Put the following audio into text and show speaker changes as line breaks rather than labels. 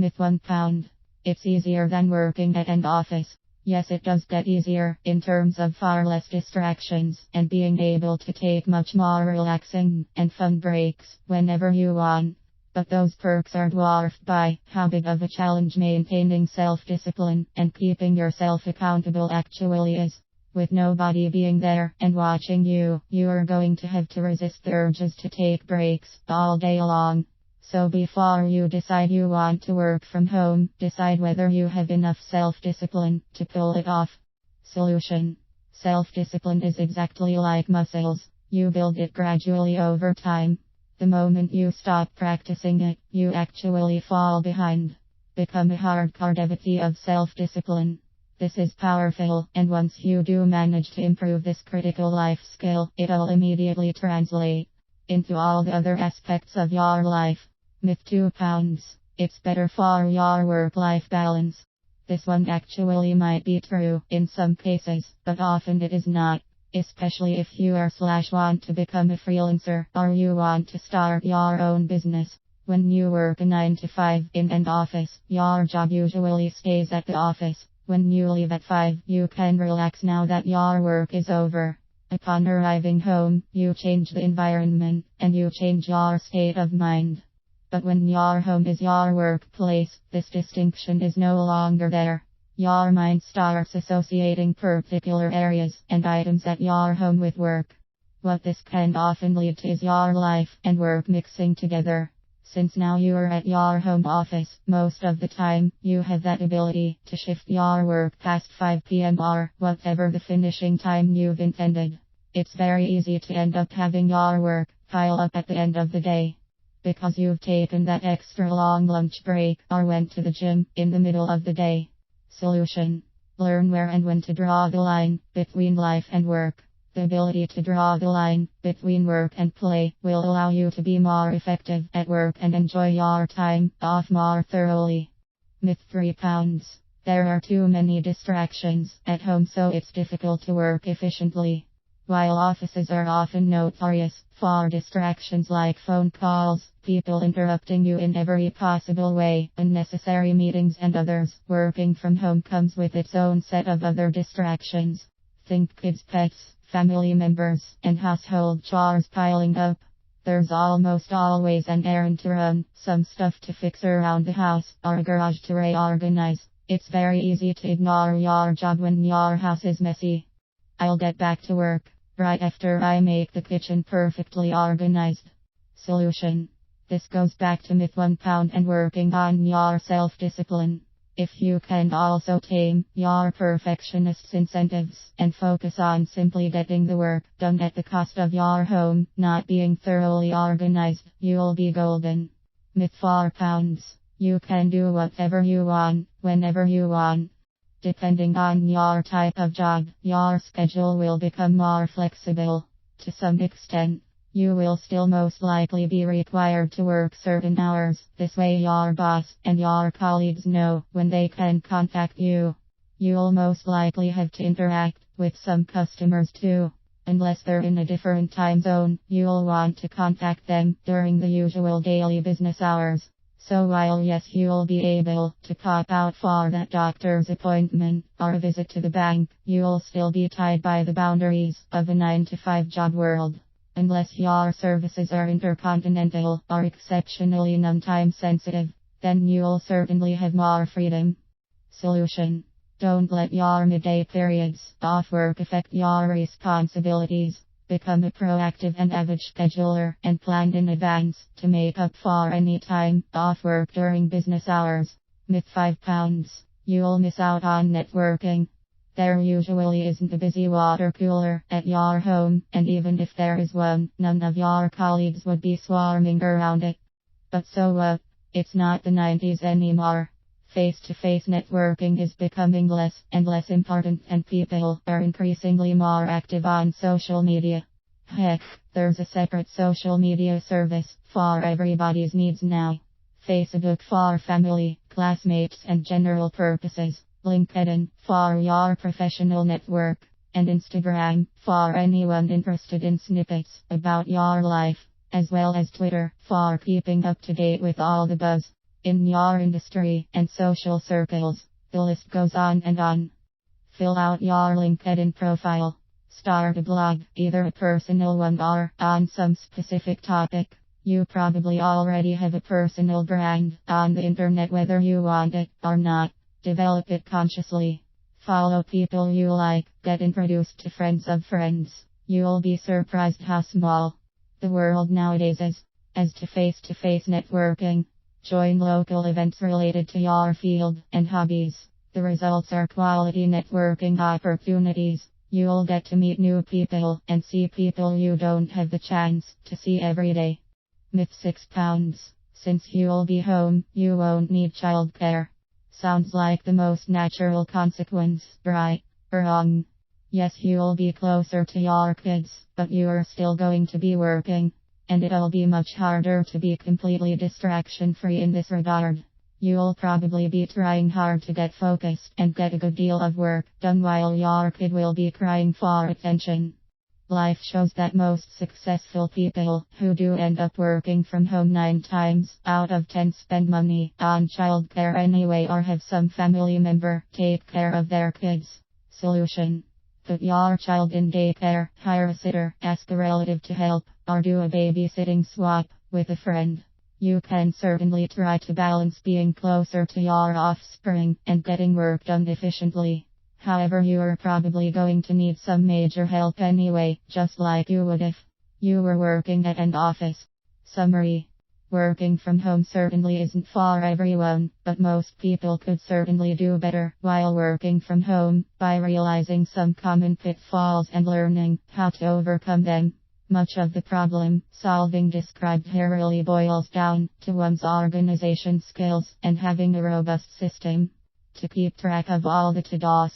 Myth 1 pound. It's easier than working at an office. Yes, it does get easier in terms of far less distractions and being able to take much more relaxing and fun breaks whenever you want. But those perks are dwarfed by how big of a challenge maintaining self-discipline and keeping yourself accountable actually is. With nobody being there and watching you, you are going to have to resist the urges to take breaks all day long. So before you decide you want to work from home, decide whether you have enough self-discipline to pull it off. Solution. Self-discipline is exactly like muscles. You build it gradually over time. The moment you stop practicing it, you actually fall behind. Become a hardcore devotee of self-discipline. This is powerful, and once you do manage to improve this critical life skill, it'll immediately translate into all the other aspects of your life. Myth 2 pounds. It's better for your work-life balance. This one actually might be true in some cases, but often it is not. Especially if you want to become a freelancer or you want to start your own business. When you work a 9 to 5 in an office, your job usually stays at the office. When you leave at 5, you can relax now that your work is over. Upon arriving home, you change the environment and you change your state of mind. But when your home is your workplace, this distinction is no longer there. Your mind starts associating particular areas and items at your home with work. What this can often lead to is your life and work mixing together. Since now you are at your home office, most of the time, you have that ability to shift your work past 5 p.m. or whatever the finishing time you've intended. It's very easy to end up having your work pile up at the end of the day. Because you've taken that extra long lunch break or went to the gym in the middle of the day. Solution. Learn where and when to draw the line between life and work. The ability to draw the line between work and play will allow you to be more effective at work and enjoy your time off more thoroughly. Myth 3 pounds. There are too many distractions at home, so it's difficult to work efficiently. While offices are often notorious for distractions like phone calls, people interrupting you in every possible way, unnecessary meetings and others, working from home comes with its own set of other distractions. Think kids, pets, family members, and household chores piling up. There's almost always an errand to run, some stuff to fix around the house, or a garage to reorganize. It's very easy to ignore your job when your house is messy. I'll get back to work right after I make the kitchen perfectly organized. Solution. This goes back to myth 1 pound and working on your self-discipline. If you can also tame your perfectionist's incentives and focus on simply getting the work done at the cost of your home not being thoroughly organized, you'll be golden. Myth 4 pounds. You can do whatever you want, whenever you want. Depending on your type of job, your schedule will become more flexible. To some extent, you will still most likely be required to work certain hours. This way your boss and your colleagues know when they can contact you. You'll most likely have to interact with some customers too. Unless they're in a different time zone, you'll want to contact them during the usual daily business hours. So while yes, you'll be able to pop out for that doctor's appointment or a visit to the bank, you'll still be tied by the boundaries of a 9 to 5 job world. Unless your services are intercontinental or exceptionally non-time sensitive, then you'll certainly have more freedom. Solution. Don't let your midday periods off work affect your responsibilities. Become a proactive and avid scheduler and plan in advance to make up for any time off work during business hours. Myth 5 pounds. You'll miss out on networking. There usually isn't a busy water cooler at your home, and even if there is one, none of your colleagues would be swarming around it. But so what? It's not the 90s anymore. Face-to-face networking is becoming less and less important, and people are increasingly more active on social media. Heck, there's a separate social media service for everybody's needs now. Facebook for family, classmates and general purposes. LinkedIn for your professional network. And Instagram for anyone interested in snippets about your life. As well as Twitter for keeping up to date with all the buzz. in your industry and social circles. The list goes on and on. Fill out your LinkedIn profile. Start a blog, either a personal one or on some specific topic. You probably already have a personal brand on the internet, whether you want it or not. Develop it consciously. Follow people you like, get introduced to friends of friends. You'll be surprised how small the world nowadays is. As to face-to-face networking, join local events related to your field and hobbies. The results are quality networking opportunities. You'll get to meet new people and see people you don't have the chance to see every day. Myth 6 pounds. Since you'll be home, you won't need childcare. Sounds like the most natural consequence, right? Wrong. Yes, you'll be closer to your kids, but you're still going to be working. And it'll be much harder to be completely distraction-free in this regard. You'll probably be trying hard to get focused and get a good deal of work done while your kid will be crying for attention. Life shows that most successful people who do end up working from home 9 times out of 10 spend money on childcare anyway or have some family member take care of their kids. Solution: put your child in daycare, hire a sitter, ask a relative to help, or do a babysitting swap with a friend. You can certainly try to balance being closer to your offspring and getting work done efficiently. However, you are probably going to need some major help anyway, just like you would if you were working at an office. Summary: working from home certainly isn't for everyone, but most people could certainly do better while working from home by realizing some common pitfalls and learning how to overcome them. Much of the problem solving described here really boils down to one's organization skills and having a robust system to keep track of all the to-dos.